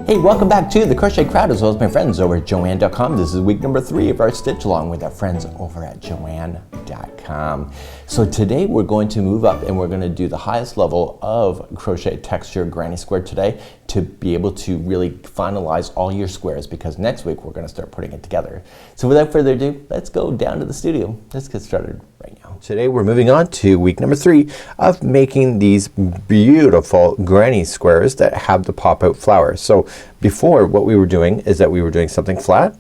Hey, welcome back to the Crochet Crowd as well as my friends over at Joann.com. This is week number 3 of our stitch along with our friends over at Joann.com. So today we're going to move up and we're going to do the highest level of crochet texture granny square today to be able to really finalize all your squares, because next week we're going to start putting it together. So without further ado, let's go down to the studio. Let's get started right now. Today we're moving on to week number 3 of making these beautiful granny squares that have the pop out flowers. So before, what we were doing is that we were doing something flat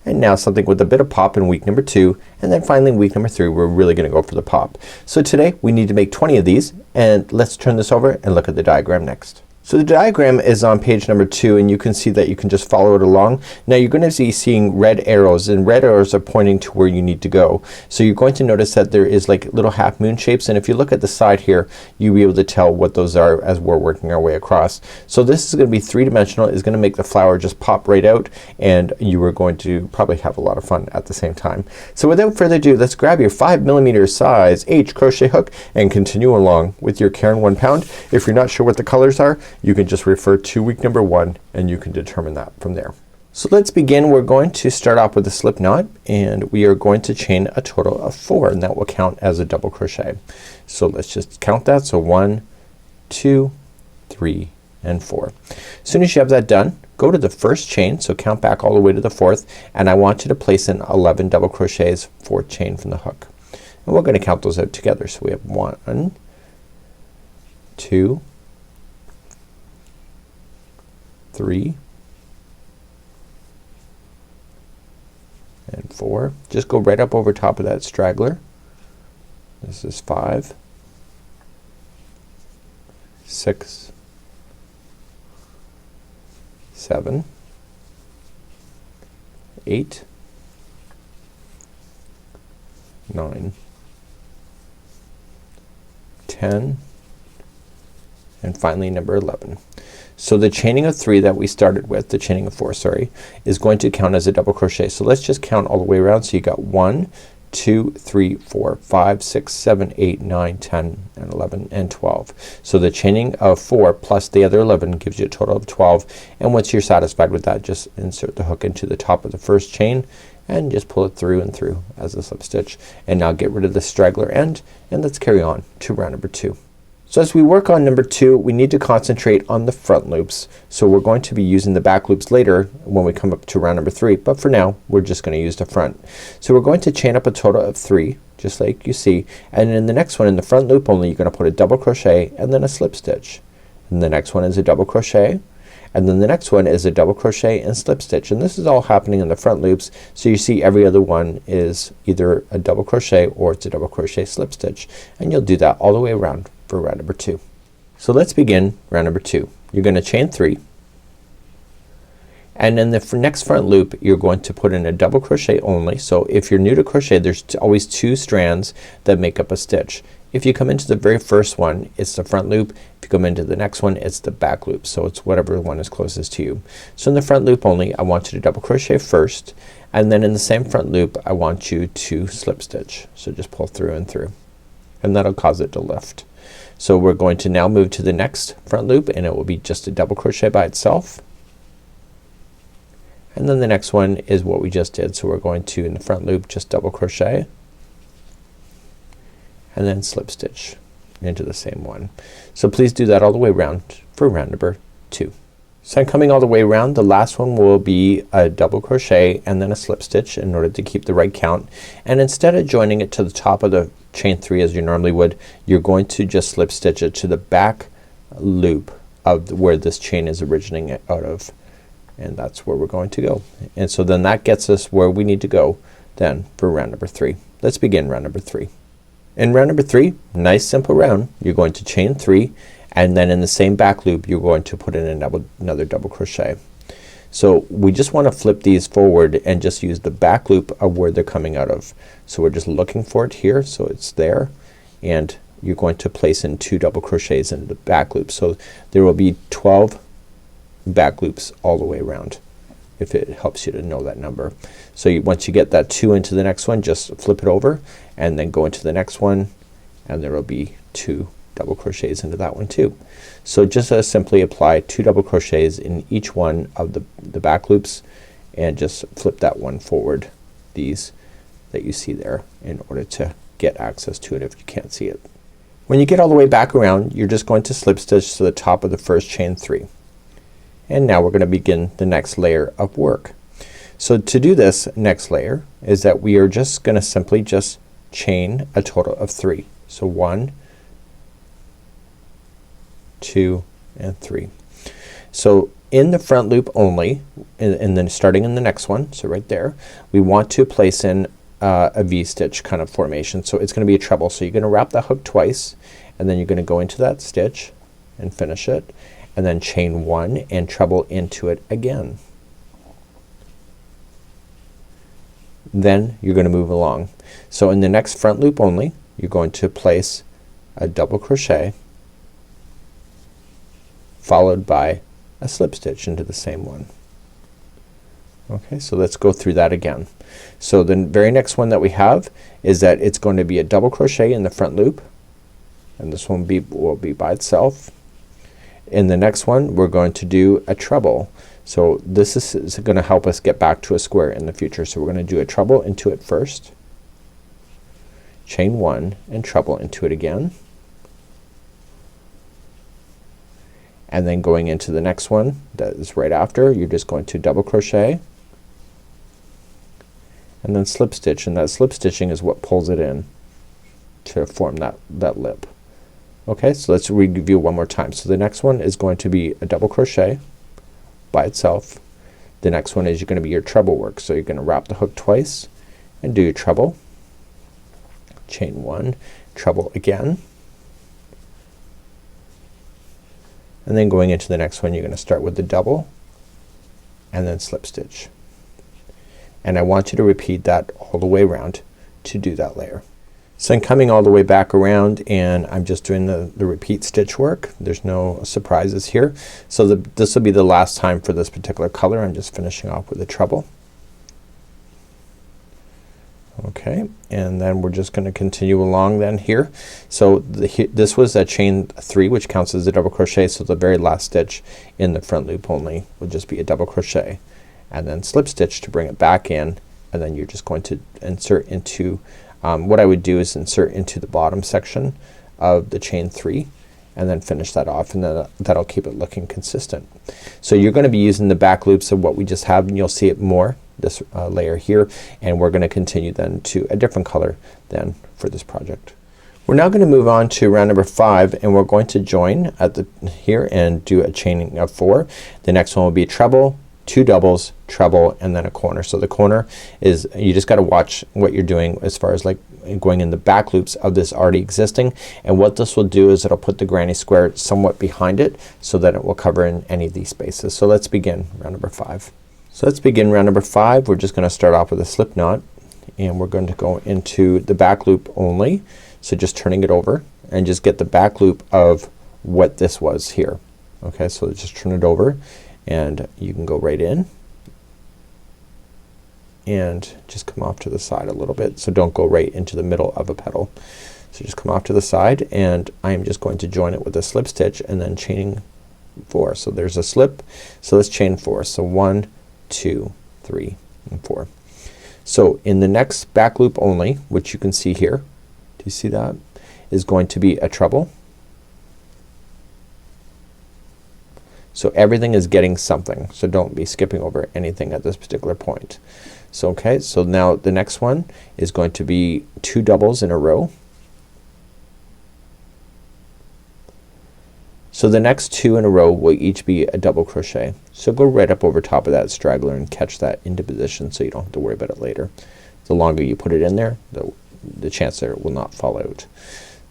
and now something with a bit of pop in week number 2, and then finally in week number 3 we're really gonna go for the pop. So today we need to make 20 of these, and let's turn this over and look at the diagram next. So the diagram is on page number 2 and you can see that you can just follow it along. Now you're going to be seeing red arrows, and red arrows are pointing to where you need to go. So you're going to notice that there is like little half moon shapes, and if you look at the side here you'll be able to tell what those are as we're working our way across. So this is going to be 3-dimensional. It's going to make the flower just pop right out, and you are going to probably have a lot of fun at the same time. So without further ado, let's grab your 5mm size H crochet hook and continue along with your Caron 1 pound. If you're not sure what the colors are, you can just refer to week number 1 and you can determine that from there. So let's begin. We're going to start off with a slip knot, and we are going to chain a total of 4, and that will count as a double crochet. So let's just count that. So 1, 2, 3 and 4. As soon as you have that done, go to the first chain, so count back all the way to the 4th, and I want you to place in 11 double crochets, 4th chain from the hook. And we're gonna count those out together. So we have 1, 2, 3 and 4. Just go right up over top of that straggler. This is 5, 6, 7, 8, 9, 10 and finally number 11. So the chaining of 3 that we started with, the chaining of 4, sorry, is going to count as a double crochet. So let's just count all the way around. So you got 1, 2, 3, 4, 5, 6, 7, 8, 9, 10 and 11 and 12. So the chaining of 4 plus the other 11 gives you a total of 12, and once you're satisfied with that, just insert the hook into the top of the first chain and just pull it through and through as a slip stitch. And now get rid of the straggler end, and let's carry on to round number 2. So as we work on number 2, we need to concentrate on the front loops. So we're going to be using the back loops later when we come up to round number 3, but for now we're just gonna use the front. So we're going to chain up a total of 3, just like you see, and in the next one, in the front loop only, you're gonna put a double crochet and then a slip stitch. And the next one is a double crochet, and then the next one is a double crochet and slip stitch, and this is all happening in the front loops. So you see every other one is either a double crochet or it's a double crochet slip stitch, and you'll do that all the way around for round number 2. So let's begin round number 2. You're gonna chain 3, and in the next front loop you're going to put in a double crochet only. So if you're new to crochet, there's always 2 strands that make up a stitch. If you come into the very first one, it's the front loop. If you come into the next one, it's the back loop. So it's whatever one is closest to you. So in the front loop only, I want you to double crochet first, and then in the same front loop I want you to slip stitch. So just pull through and through, and that'll cause it to lift. So we're going to now move to the next front loop, and it will be just a double crochet by itself, and then the next one is what we just did. So we're going to, in the front loop, just double crochet and then slip stitch into the same one. So please do that all the way around for round number 2. So I'm coming all the way around. The last one will be a double crochet and then a slip stitch in order to keep the right count, and instead of joining it to the top of the chain 3 as you normally would, you're going to just slip stitch it to the back loop of where this chain is originating out of, and that's where we're going to go. And so then that gets us where we need to go then for round number 3. Let's begin round number 3. In round number 3, nice simple round, you're going to chain 3, and then in the same back loop you're going to put in another double crochet. So we just want to flip these forward and just use the back loop of where they're coming out of. So we're just looking for it here, so it's there, and you're going to place in 2 double crochets in the back loop. So there will be 12 back loops all the way around, if it helps you to know that number. So once you get that 2 into the next one, just flip it over and then go into the next one, and there will be 2 double crochets into that one too. So just simply apply 2 double crochets in each one of the back loops and just flip that one forward, these that you see there, in order to get access to it if you can't see it. When you get all the way back around, you're just going to slip stitch to the top of the first chain 3. And now we're going to begin the next layer of work. So to do this next layer is that we are just going to simply just chain a total of 3. So 1, 2, and 3. So in the front loop only, and then starting in the next one, so right there, we want to place in a V-stitch kind of formation. So it's going to be a treble. So you're going to wrap that hook twice, and then you're going to go into that stitch and finish it, and then chain 1 and treble into it again. Then you're going to move along. So in the next front loop only, you're going to place a double crochet followed by a slip stitch into the same one. Okay, so let's go through that again. So the very next one that we have is that it's going to be a double crochet in the front loop, and this one will be by itself. In the next one we're going to do a treble. So this is going to help us get back to a square in the future. So we're going to do a treble into it first, chain 1 and treble into it again, and then going into the next one that is right after, you're just going to double crochet and then slip stitch, and that slip stitching is what pulls it in to form that lip. Okay, so let's review one more time. So the next one is going to be a double crochet by itself. The next one is going to be your treble work. So you're going to wrap the hook twice and do your treble, chain 1, treble again, and then going into the next one you're going to start with the double and then slip stitch. And I want you to repeat that all the way around to do that layer. So I'm coming all the way back around and I'm just doing the repeat stitch work. There's no surprises here. So this will be the last time for this particular color. I'm just finishing off with a treble. Okay, and then we're just going to continue along then here. So this was a chain 3, which counts as a double crochet. So the very last stitch in the front loop only will just be a double crochet and then slip stitch to bring it back in, and then you're just going to insert into what I would do is insert into the bottom section of the chain 3 and then finish that off, and then that'll keep it looking consistent. So you're going to be using the back loops of what we just have, and you'll see it more this layer here, and we're going to continue then to a different color then for this project. We're now going to move on to round number 5, and we're going to join at here and do a chaining of 4. The next one will be treble, 2 doubles, treble, and then a corner. So the corner is, you just got to watch what you're doing as far as like going in the back loops of this already existing, and what this will do is it'll put the granny square somewhat behind it so that it will cover in any of these spaces. So let's begin round number 5. So let's begin round number 5. We're just going to start off with a slip knot, and we're going to go into the back loop only. So just turning it over and just get the back loop of what this was here. Okay, so just turn it over and you can go right in and just come off to the side a little bit. So don't go right into the middle of a petal. So just come off to the side, and I am just going to join it with a slip stitch and then chaining 4. So there's a slip, so let's chain 4. So 1, 2, 3, and 4. So in the next back loop only, which you can see here, do you see that, is going to be a treble. So everything is getting something, so don't be skipping over anything at this particular point. So okay, so now the next one is going to be 2 doubles in a row. So the next 2 in a row will each be a double crochet. So go right up over top of that straggler and catch that into position so you don't have to worry about it later. The longer you put it in there, the chance there it will not fall out.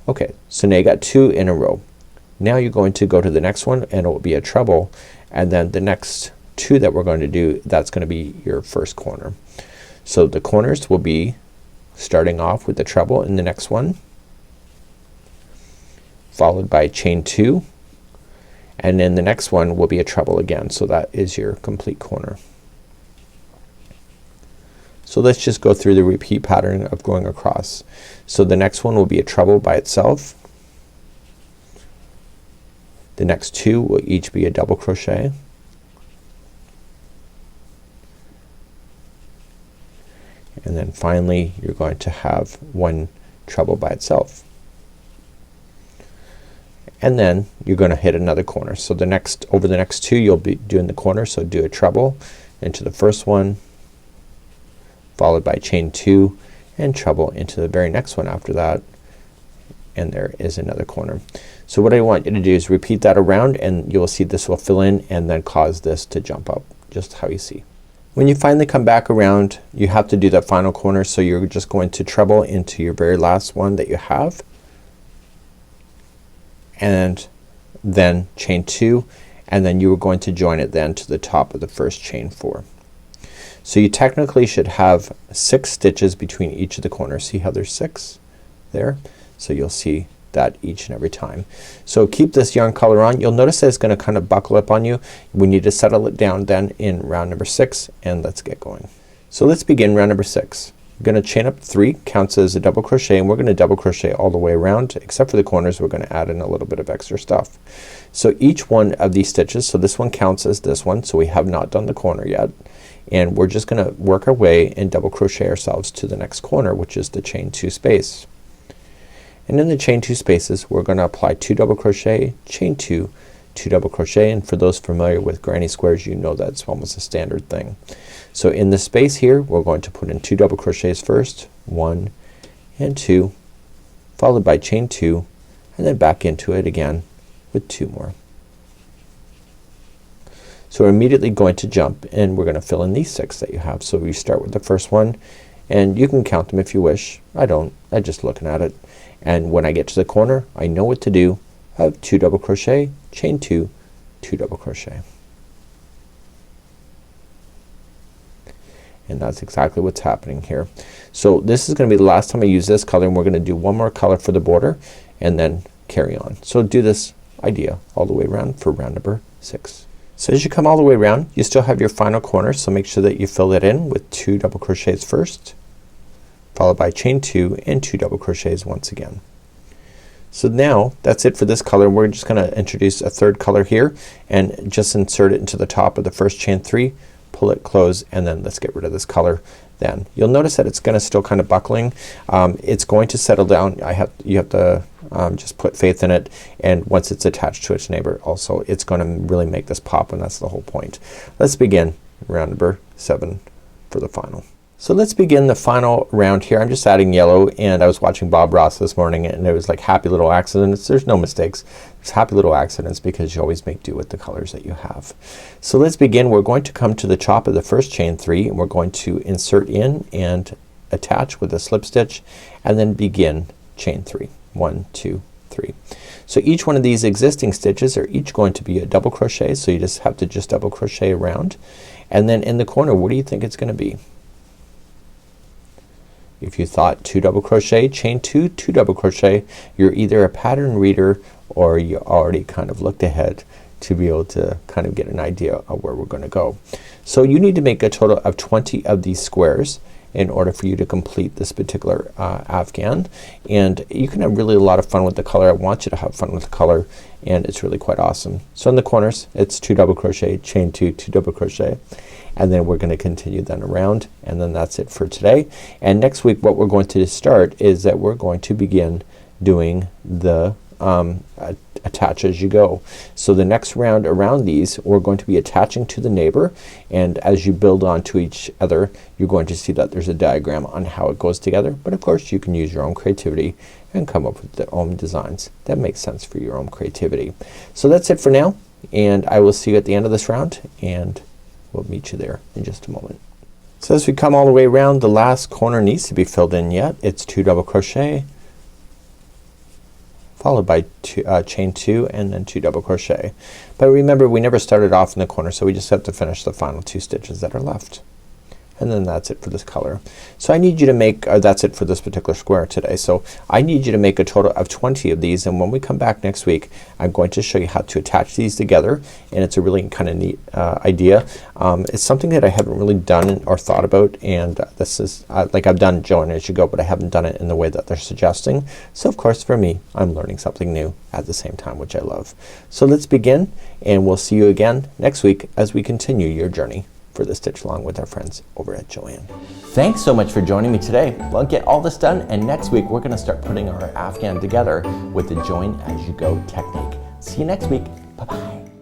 Okay, so now you got 2 in a row. Now you're going to go to the next one and it will be a treble, and then the next 2 that we're going to do, that's going to be your first corner. So the corners will be starting off with the treble in the next one, followed by chain 2, and then the next one will be a treble again. So that is your complete corner. So let's just go through the repeat pattern of going across. So the next one will be a treble by itself, The next two will each be a double crochet. And then finally you're going to have one treble by itself. And then you're gonna hit another corner. So over the next two you'll be doing the corner, so do a treble into the first one, followed by chain two and treble into the very next one after that, and there is another corner. So what I want you to do is repeat that around, and you'll see this will fill in and then cause this to jump up, just how you see. When you finally come back around, you have to do that final corner, so you're just going to treble into your very last one that you have, and then chain two, and then you are going to join it then to the top of the first chain four. So you technically should have 6 stitches between each of the corners. See how there's 6 there? So you'll see that each and every time. So keep this yarn color on. You'll notice that it's gonna kind of buckle up on you. We need to settle it down then in round number 6, and let's get going. So let's begin round number 6. You're gonna chain up 3, counts as a double crochet, and we're gonna double crochet all the way around except for the corners. We're gonna add in a little bit of extra stuff. So each one of these stitches, so this one counts as this one, so we have not done the corner yet, and we're just gonna work our way and double crochet ourselves to the next corner, which is the chain 2 space. And in the chain 2 spaces we're gonna apply 2 double crochet, chain 2, 2 double crochet, and for those familiar with granny squares, you know that's almost a standard thing. So in this space here we're going to put in 2 double crochets first, 1 and 2, followed by chain 2, and then back into it again with 2 more. So we're immediately going to jump, and we're gonna fill in these 6 that you have. So we start with the first one, and you can count them if you wish. I don't. I'm just looking at it, and when I get to the corner I know what to do. I have 2 double crochet, chain 2, 2 double crochet, and that's exactly what's happening here. So this is gonna be the last time I use this color, and we're gonna do one more color for the border and then carry on. So do this idea all the way around for round number 6. So as you come all the way around, you still have your final corner, so make sure that you fill it in with 2 double crochets first, followed by chain 2 and 2 double crochets once again. So now that's it for this color. We're just gonna introduce a third color here and just insert it into the top of the first chain 3, pull it close, and then let's get rid of this color. Then you'll notice that it's gonna still kind of buckling. It's going to settle down. You have to just put faith in it, and once it's attached to its neighbor also it's gonna really make this pop, and that's the whole point. Let's begin round number 7 for the final. So let's begin the final round here. I'm just adding yellow, and I was watching Bob Ross this morning, and it was like happy little accidents. There's no mistakes. It's happy little accidents because you always make do with the colors that you have. So let's begin. We're going to come to the top of the first chain 3, and we're going to insert in and attach with a slip stitch, and then begin chain 3. 1, 2, 3. So each one of these existing stitches are each going to be a double crochet, so you just have to double crochet around, and then in the corner what do you think it's gonna be? If you thought 2 double crochet, chain 2, 2 double crochet, you're either a pattern reader or you already kind of looked ahead to be able to kind of get an idea of where we're gonna go. So you need to make a total of 20 of these squares in order for you to complete this particular afghan, and you can have really a lot of fun with the color. I want you to have fun with the color, and it's really quite awesome. So in the corners it's 2 double crochet, chain 2, 2 double crochet, and then we're gonna continue then around, and then that's it for today. And next week what we're going to start is that we're going to begin doing the attach as you go. So the next round around these we're going to be attaching to the neighbor, and as you build onto each other you're going to see that there's a diagram on how it goes together, but of course you can use your own creativity and come up with your own designs that make sense for your own creativity. So that's it for now, and I will see you at the end of this round, and we'll meet you there in just a moment. So as we come all the way around, the last corner needs to be filled in yet. It's 2 double crochet, followed by chain 2 and then 2 double crochet. But remember we never started off in the corner, so we just have to finish the final 2 stitches that are left. and then that's it for this color. So I need you to make, that's it for this particular square today. So I need you to make a total of 20 of these, and when we come back next week I'm going to show you how to attach these together, and it's a really kind of neat idea. It's something that I haven't really done or thought about, and this is like I've done Joanne As You Go, but I haven't done it in the way that they're suggesting. So of course for me I'm learning something new at the same time, which I love. So let's begin, and we'll see you again next week as we continue your journey for the stitch along with our friends over at Joanne. Thanks so much for joining me today. We'll get all this done, and next week we're gonna start putting our afghan together with the join as you go technique. See you next week. Bye bye.